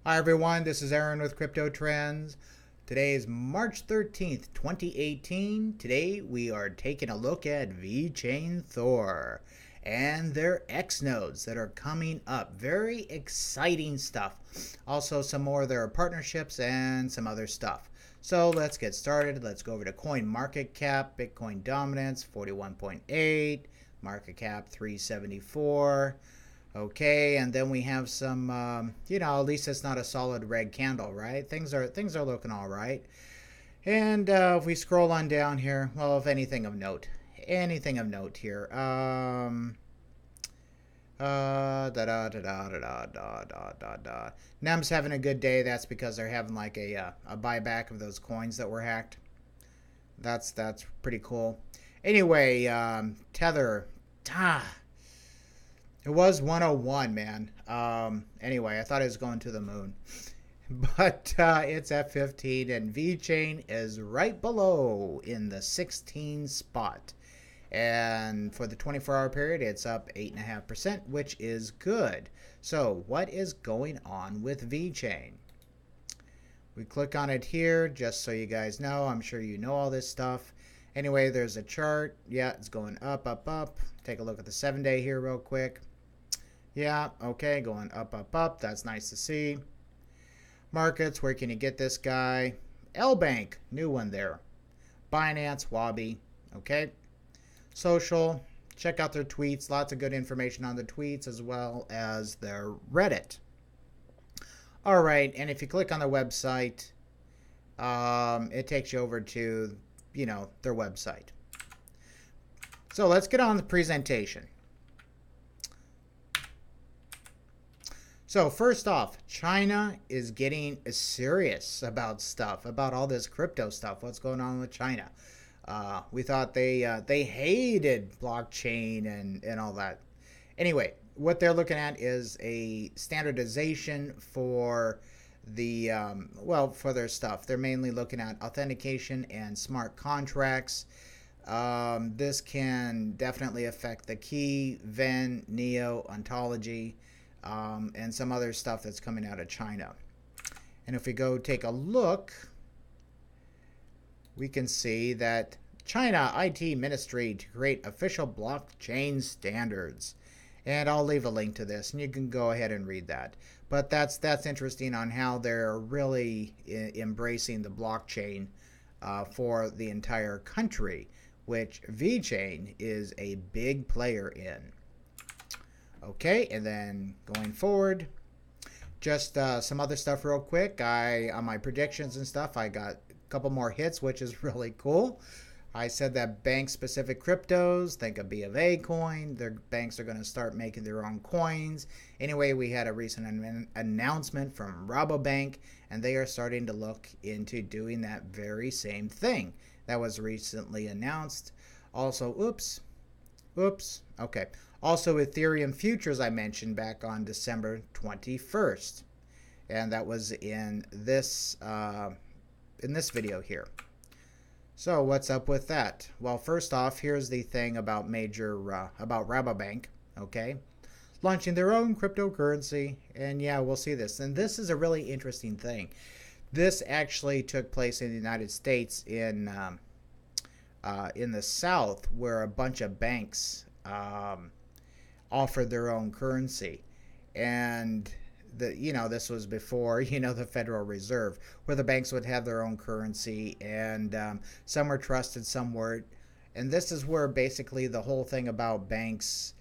Hi everyone, this is Aaron with Crypto Trends. Today is March 13th, 2018. Today we are taking a look at VeChain Thor and their X nodes that are coming up. Very exciting stuff. Also some more of their partnerships and some other stuff. So let's get started. Let's go over to Coin Market Cap. Bitcoin dominance 41.8, market cap 374. Okay, and then we have some, at least it's not a solid red candle, right? Things are looking all right. And if we scroll on down here, well, if anything of note here. Da da da da da da da da da. Nem's having a good day. That's because they're having like a buyback of those coins that were hacked. That's pretty cool. Anyway, Tether. Ah, it was 101, man. Anyway, I thought it was going to the moon. But it's at 15, and VeChain is right below in the 16 spot. And for the 24-hour period, it's up 8.5%, which is good. So, what is going on with VeChain? We click on it here just so you guys know. I'm sure you know all this stuff. Anyway, there's a chart. Yeah, it's going up, up, up. Take a look at the 7-day here real quick. Yeah, okay, going up, up, up. That's nice to see. Markets, where can you get this guy? LBank, new one there. Binance, Wabi, okay. Social, check out their tweets. Lots of good information on the tweets as well as their Reddit. All right, and if you click on their website, it takes you over to, their website. So let's get on the presentation. So first off, China is getting serious about stuff, about all this crypto stuff. What's going on with China? We thought they hated blockchain and all that. Anyway, what they're looking at is a standardization for the for their stuff. They're mainly looking at authentication and smart contracts. This can definitely affect the key, Venn, Neo, ontology. And some other stuff that's coming out of China. And if we go take a look, we can see that China IT Ministry to create official blockchain standards. And I'll leave a link to this, and you can go ahead and read that. But that's interesting on how they're really embracing the blockchain for the entire country, which VeChain is a big player in. Okay, and then going forward, just some other stuff real quick. On my predictions and stuff, I got a couple more hits, which is really cool. I said that bank-specific cryptos, think of B of A coin. Their banks are going to start making their own coins. Anyway, we had a recent announcement from Rabobank, and they are starting to look into doing that very same thing. That was recently announced. Also, oops. Okay. Also, Ethereum futures I mentioned back on December 21st, and that was in this video here. So what's up with that? Well, first off, here's the thing about about Rabobank. Okay, launching their own cryptocurrency, and yeah, we'll see this. And this is a really interesting thing. This actually took place in the United States in the South, where a bunch of banks offered their own currency, and this was before the Federal Reserve, where the banks would have their own currency, and some were trusted, some weren't. And this is where basically the whole thing about banks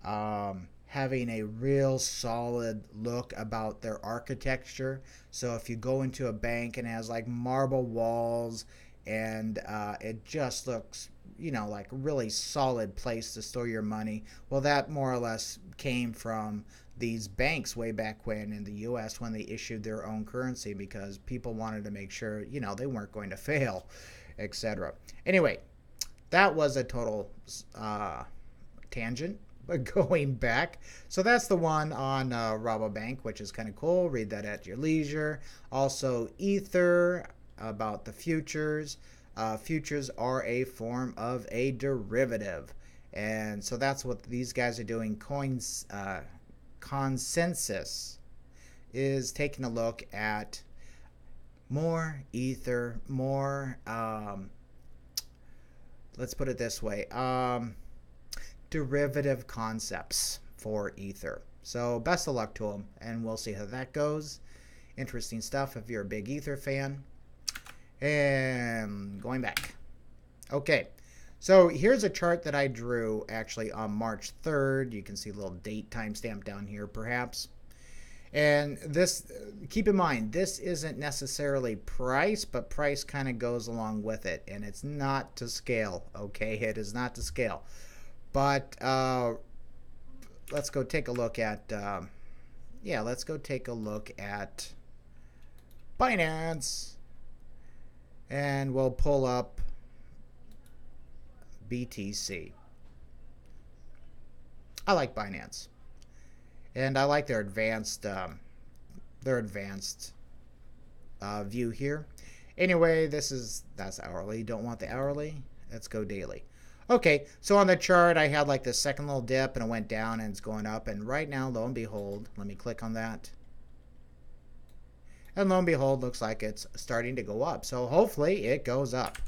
having a real solid look about their architecture. So if you go into a bank and it has like marble walls, and it just looks like a really solid place to store your money. Well, that more or less came from these banks way back when in the US, when they issued their own currency, because people wanted to make sure they weren't going to fail, etc. Anyway, that was a total tangent, but going back, so that's the one on Rabobank, which is kind of cool. Read that at your leisure. Also, Ether, about the futures. Futures are a form of a derivative, and so that's what these guys are doing. Consensus is taking a look at more ether, more, let's put it this way, derivative concepts for ether. So best of luck to them, and we'll see how that goes. Interesting stuff if you're a big ether fan. And going back. Okay, so here's a chart that I drew actually on March 3rd. You can see a little date timestamp down here perhaps. And this, keep in mind, this isn't necessarily price, but price kind of goes along with it. And it's not to scale, okay? It is not to scale. But let's go take a look at, let's go take a look at Binance. And we'll pull up BTC. I like Binance. And I like their advanced view here. Anyway, that's hourly. Don't want the hourly. Let's go daily. Okay, so on the chart, I had like the second little dip, and it went down, and it's going up. And right now, lo and behold, let me click on that. And lo and behold, looks like it's starting to go up. So hopefully it goes up.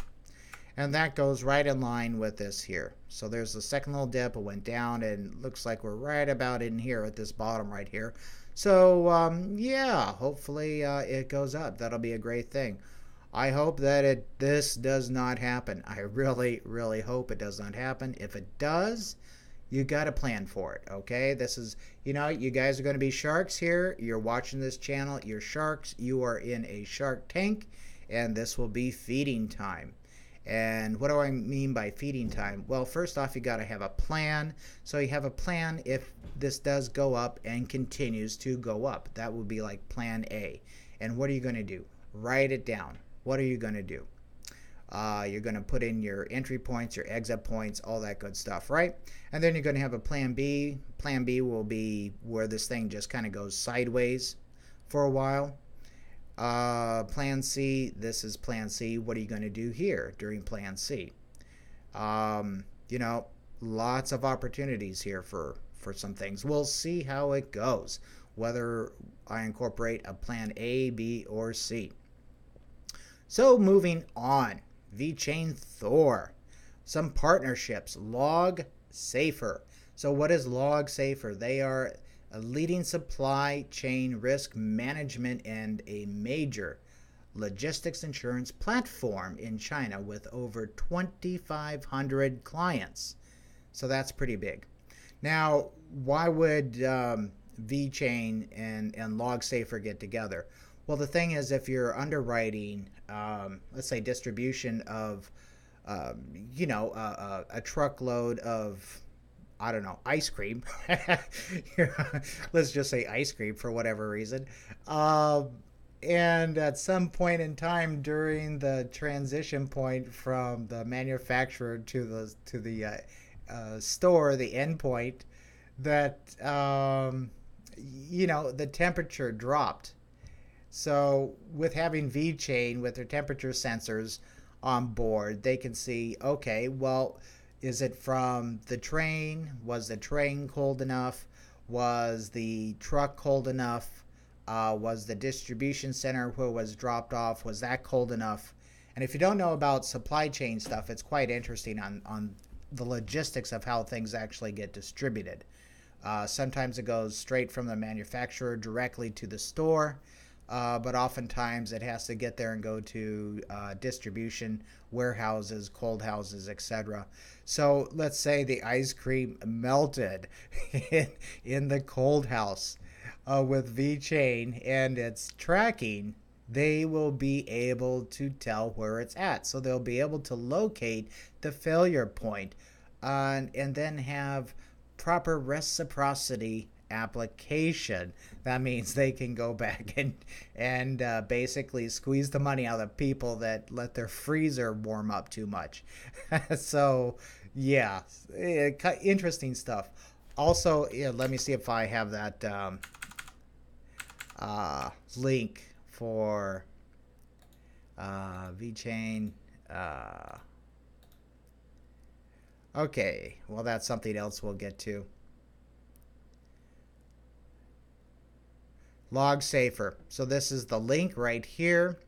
And that goes right in line with this here. So there's the second little dip, it went down, and looks like we're right about in here at this bottom right here. So yeah, hopefully it goes up. That'll be a great thing. I hope that this does not happen. I really, really hope it does not happen. If it does, you got to plan for it, okay? This is, you guys are going to be sharks here. You're watching this channel. You're sharks. You are in a shark tank, and this will be feeding time. And what do I mean by feeding time? Well, first off, you got to have a plan. So you have a plan if this does go up and continues to go up. That would be like plan A. And what are you going to do? Write it down. What are you going to do? You're going to put in your entry points, your exit points, all that good stuff, right? And then you're going to have a plan B. Plan B will be where this thing just kind of goes sideways for a while. Plan C, this is plan C. What are you going to do here during plan C? Lots of opportunities here for some things. We'll see how it goes, whether I incorporate a plan A, B, or C. So moving on, VeChain Thor, some partnerships, LogSafer. So what is LogSafer? They are a leading supply chain risk management and a major logistics insurance platform in China with over 2,500 clients. So that's pretty big. Now, why would VeChain and LogSafer get together? Well, the thing is, if you're underwriting, let's say distribution of, a truckload of, I don't know, ice cream. Let's just say ice cream for whatever reason. And at some point in time during the transition point from the manufacturer to the store, the endpoint, that the temperature dropped. So with having VeChain with their temperature sensors on board, they can see, okay, well, is it from the train? Was the train cold enough? Was the truck cold enough? Was the distribution center where it was dropped off, was that cold enough? And if you don't know about supply chain stuff, it's quite interesting on the logistics of how things actually get distributed. Sometimes it goes straight from the manufacturer directly to the store. But oftentimes it has to get there and go to distribution, warehouses, cold houses, etc. So let's say the ice cream melted in the cold house with VeChain and it's tracking, they will be able to tell where it's at. So they'll be able to locate the failure point and then have proper reciprocity application. That means they can go back and basically squeeze the money out of people that let their freezer warm up too much. So yeah, interesting stuff. Also, let me see if I have that link for VeChain. Okay, well, that's something else we'll get to. LogSafer. So this is the link right here,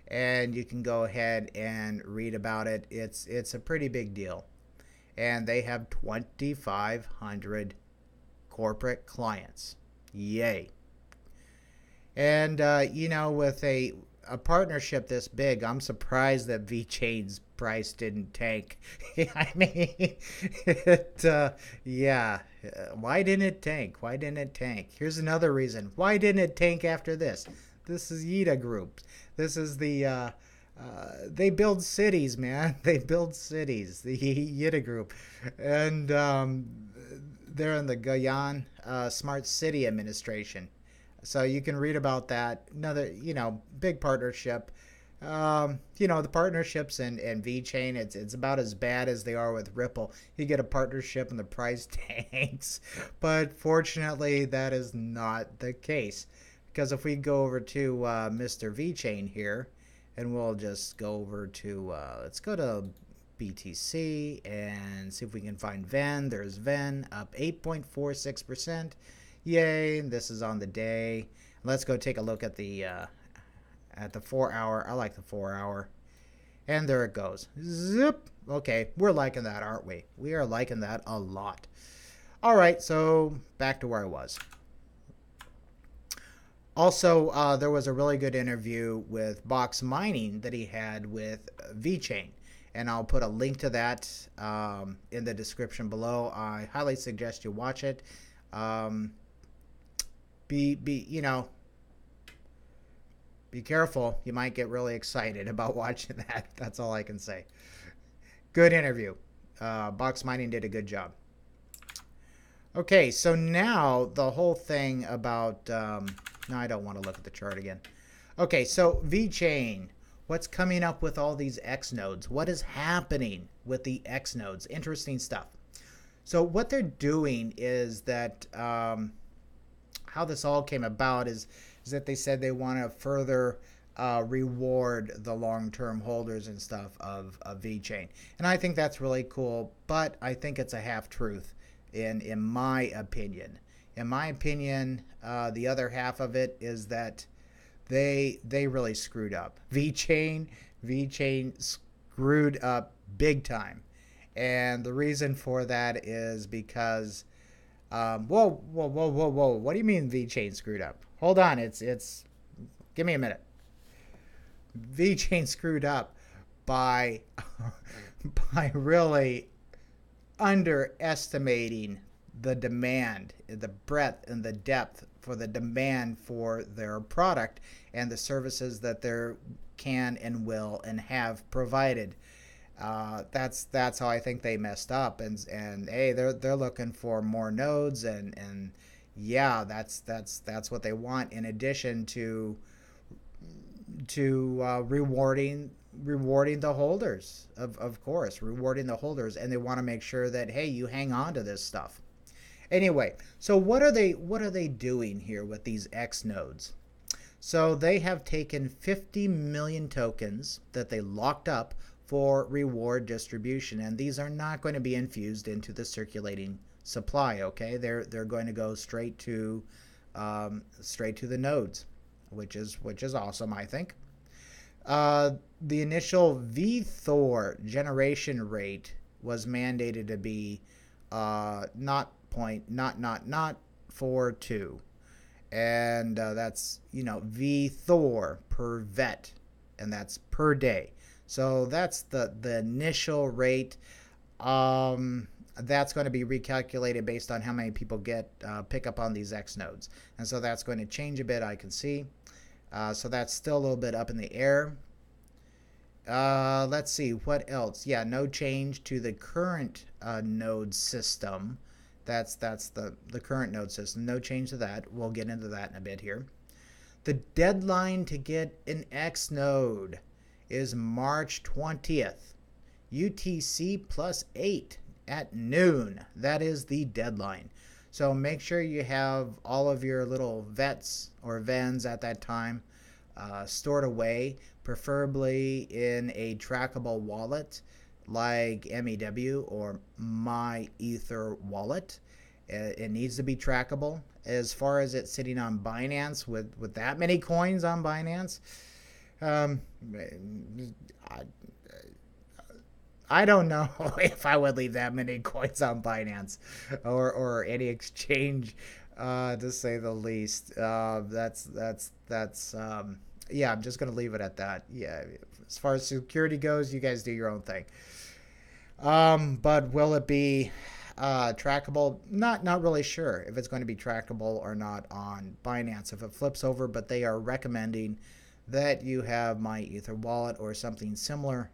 and you can go ahead and read about it. It's a pretty big deal, and they have 2,500 corporate clients. Yay! And with a partnership this big, I'm surprised that VeChain's price didn't tank. I mean, yeah. Why didn't it tank? Why didn't it tank? Here's another reason. Why didn't it tank after this? This is Yida Group. This is they build cities, man. They build cities. The Yida Group, and they're in the Guyana Smart City Administration. So you can read about that. Another, big partnership. The partnerships and VeChain, it's about as bad as they are with Ripple. You get a partnership and the price tanks. But fortunately, that is not the case. Because if we go over to Mr. VeChain here, and we'll just go over to, let's go to BTC and see if we can find VEN. There's VEN up 8.46%. Yay, this is on the day. Let's go take a look at the 4 hour. I like the 4 hour. And there it goes. Zip. Okay, we're liking that, aren't we? We are liking that a lot. All right, so back to where I was. Also, there was a really good interview with Box Mining that he had with VeChain. And I'll put a link to that in the description below. I highly suggest you watch it. Be careful. You might get really excited about watching that. That's all I can say. Good interview. Box Mining did a good job. Okay, so now the whole thing about... no, I don't want to look at the chart again. Okay, so VeChain. What's coming up with all these X nodes? What is happening with the X nodes? Interesting stuff. So what they're doing is that... how this all came about is that they said they want to further reward the long-term holders and stuff of VeChain. And I think that's really cool, but I think it's a half-truth in my opinion. In my opinion, the other half of it is that they really screwed up. VeChain screwed up big time. And the reason for that is because... whoa. What do you mean VeChain screwed up? Hold on. It's give me a minute. VeChain screwed up by really underestimating the demand, the breadth and the depth for the demand for their product and the services that they can and will and have provided. That's how I think they messed up, and hey, they're looking for more nodes, and yeah, that's what they want, in addition to rewarding the holders, of course, rewarding the holders, and they want to make sure that, hey, you hang on to this stuff. Anyway, so what are they doing here with these X nodes? So they have taken 50 million tokens that they locked up for reward distribution, and these are not going to be infused into the circulating supply. Okay, they're going to go straight to the nodes, which is awesome, I think. The initial VeThor generation rate was mandated to be not 0.42, and that's VeThor per vet, and that's per day. So that's the initial rate. That's going to be recalculated based on how many people pick up on these X nodes. And so that's going to change a bit, I can see. So that's still a little bit up in the air. Let's see, what else? Yeah, no change to the current node system. That's the current node system. No change to that. We'll get into that in a bit here. The deadline to get an X node is March 20th. UTC +8 at noon. That is the deadline. So make sure you have all of your little vets or VENs at that time stored away, preferably in a trackable wallet like MEW or My Ether wallet. It needs to be trackable. as far as it sitting on Binance with that many coins on Binance. Um, I, I don't know if I would leave that many coins on Binance or any exchange, to say the least. Yeah. I'm just gonna leave it at that. Yeah, as far as security goes, you guys do your own thing. But will it be trackable? Not really sure if it's going to be trackable or not on Binance if it flips over. But they are recommending that you have My Ether wallet or something similar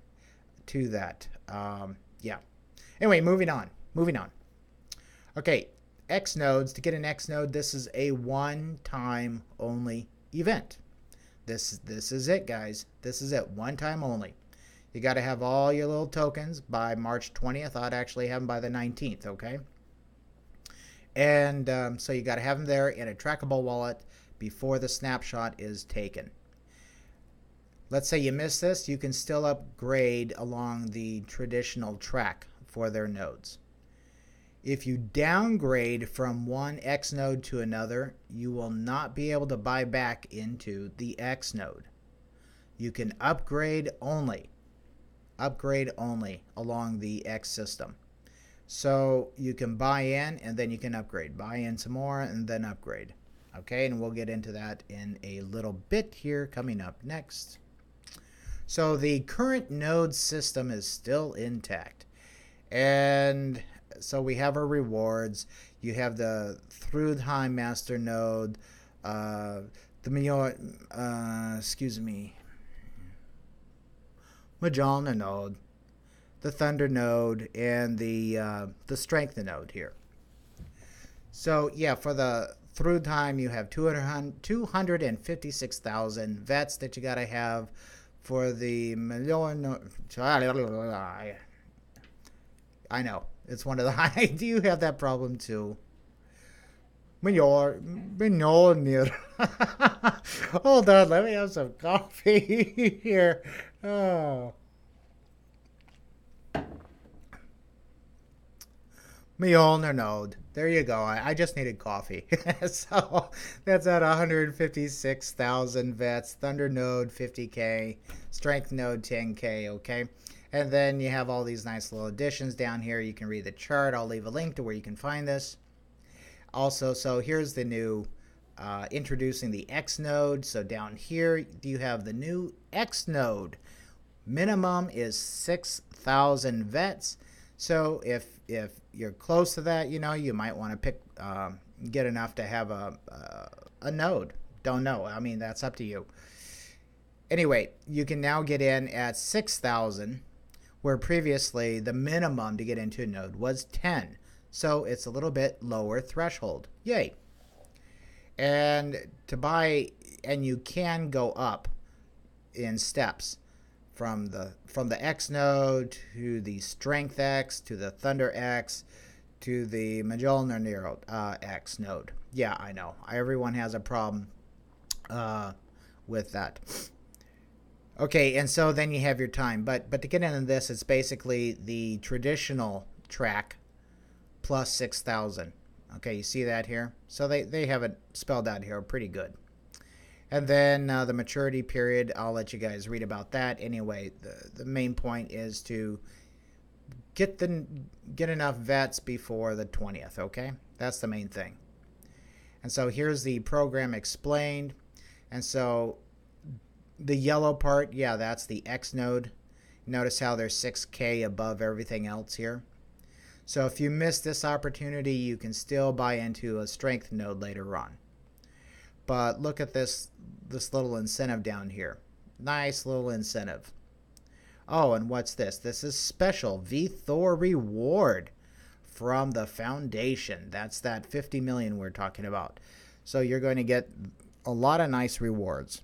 to that. Yeah. Anyway, moving on. Moving on. Okay, X nodes. To get an X node, this is a one-time only event. This is it, guys. This is it. One time only. You got to have all your little tokens by March 20th. I'd actually have them by the 19th, okay? And so you got to have them there in a trackable wallet before the snapshot is taken. Let's say you miss this, you can still upgrade along the traditional track for their nodes. If you downgrade from one X node to another, you will not be able to buy back into the X node. You can upgrade only along the X system. So you can buy in and then you can upgrade. Buy in some more and then upgrade. Okay, and we'll get into that in a little bit here coming up next. So the current node system is still intact. And so we have our rewards. You have the Thrudheim master node, the Magellan node, the Thunder node, and the Strength node here. So yeah, for the Thrudheim, you have 256,000 vets that you got to have. For the Magellan, I know it's one of the high. Do you have that problem too? Mjolnir. Hold on, let me have some coffee here. Oh. Mjolnir node. There you go. I just needed coffee. So that's at 156,000 vets. Thunder node 50k. Strength node 10k. Okay. And then you have all these nice little additions down here. You can read the chart. I'll leave a link to where you can find this. Also, so here's the new introducing the X node. So down here you have the new X node. Minimum is 6,000 vets. So if you're close to that, you know, you might want to pick get enough to have a node. Don't know. I mean, that's up to you. Anyway, you can now get in at 6,000, where previously the minimum to get into a node was 10. So it's a little bit lower threshold. Yay. And to buy, and you can go up in steps. From the X node to the Strength X to the Thunder X to the Magellan X node. Yeah, I know. Everyone has a problem with that. Okay, and so then you have your time. But to get into this, it's basically the traditional track plus 6,000. Okay, you see that here? So they have it spelled out here pretty good. And then the maturity period, I'll let you guys read about that. Anyway, the main point is to get enough vets before the 20th, okay? That's the main thing. And so here's the program explained. And so the yellow part, yeah, that's the X node. Notice how there's 6K above everything else here. So if you miss this opportunity, you can still buy into a Strength node later on. But look at this little incentive down here. Nice little incentive. Oh, and what's this? This is special VeThor reward from the foundation. That's that 50 million we're talking about. So you're going to get a lot of nice rewards.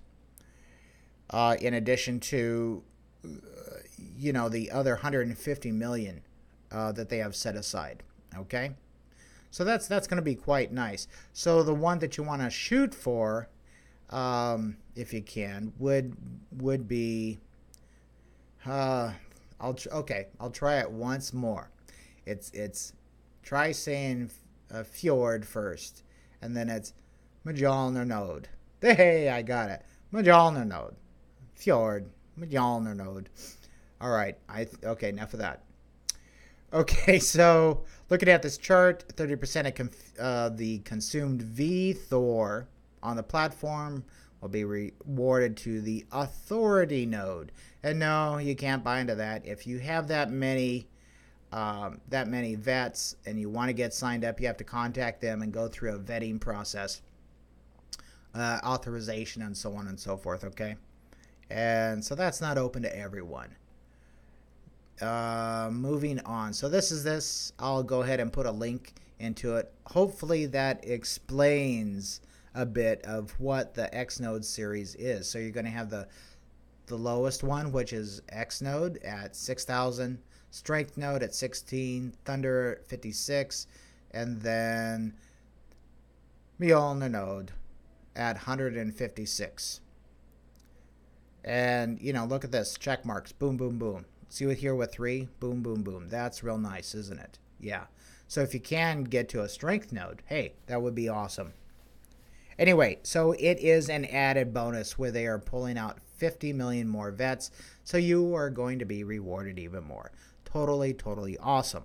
In addition to, you know, the other 150 million that they have set aside. Okay? So that's going to be quite nice. So the one that you want to shoot for, if you can, would be. I'll try it once more. It's try saying fjord first, and then it's Mjolnir node. Hey, I got it. Mjolnir node. Fjord. Mjolnir node. All right. Okay, enough of that. Okay, so looking at this chart, 30% of the consumed VTHOR on the platform will be rewarded to the authority node. And no, you can't buy into that. If you have that many vets and you want to get signed up, you have to contact them and go through a vetting process, authorization, and so on and so forth. Okay, and so that's not open to everyone. Moving on. So this. I'll go ahead and put a link into it. Hopefully that explains a bit of what the X node series is. So you're going to have the lowest one, which is X node at 6,000, Strength node at 16, Thunder at 56, and then Mjolnir node at 156. And look at this, check marks, boom, boom, boom. See what here with 3, boom, boom, boom. That's real nice, isn't it? Yeah. So if you can get to a strength node, hey, that would be awesome. Anyway, so it is an added bonus where they are pulling out 50 million more vets, so you are going to be rewarded even more. Totally, totally awesome.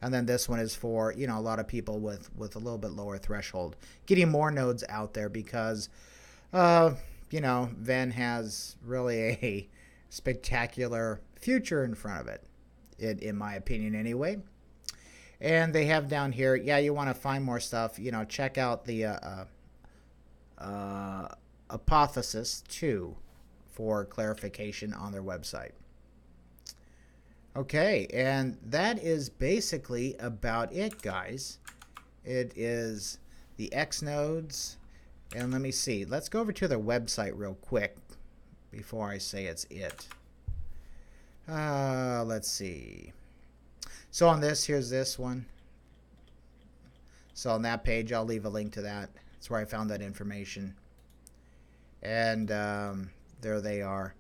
And then this one is for, a lot of people with a little bit lower threshold, getting more nodes out there because, Ven has really a spectacular future in front of it, in my opinion anyway. And they have down here, yeah, you want to find more stuff, check out the Apotheosis 2 for clarification on their website. Okay, and that is basically about it, guys. It is the X nodes. And let me see. Let's go over to their website real quick before I say it's it. Let's see. So on this, here's this one. So on that page, I'll leave a link to that. That's where I found that information. And there they are.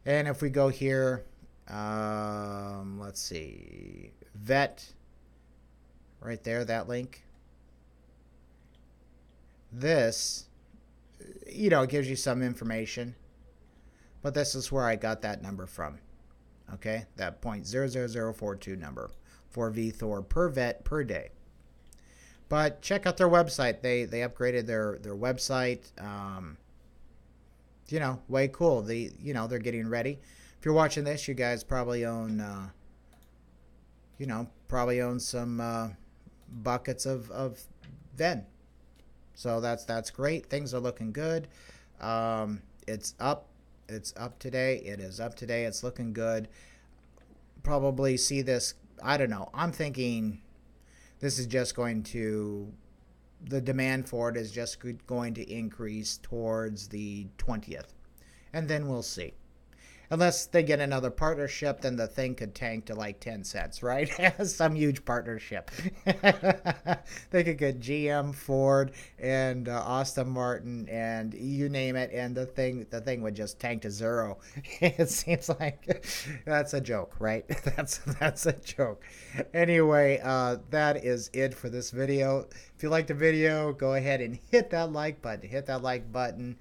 And if we go here, let's see. Vet. Right there, that link. This, it gives you some information. But this is where I got that number from. Okay, that 0.00042 number for VTHOR per vet per day. But check out their website. They upgraded their website. Way cool. They're getting ready. If you're watching this, you guys probably own some buckets of Ven. So that's great. Things are looking good. It's up. It's up today. It is up today. It's looking good. Probably see this. I don't know. I'm thinking this is just going to, the demand for it is just going to increase towards the 20th. And then we'll see. Unless they get another partnership, then the thing could tank to like 10 cents, right? Some huge partnership. They could get GM, Ford, and Aston Martin, and you name it, and the thing would just tank to zero. It seems like that's a joke, right? That's a joke. Anyway, that is it for this video. If you liked the video, go ahead and hit that like button. Hit that like button.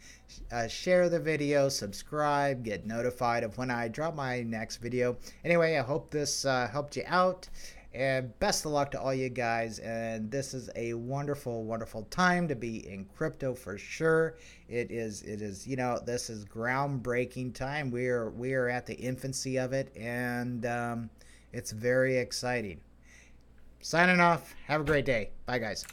Share the video, subscribe, get notified of when I drop my next video. Anyway, I hope this helped you out, and best of luck to all you guys. And this is a wonderful, wonderful time to be in crypto for sure. It is. This is groundbreaking time. We are at the infancy of it, and it's very exciting. Signing off. Have a great day. Bye, guys.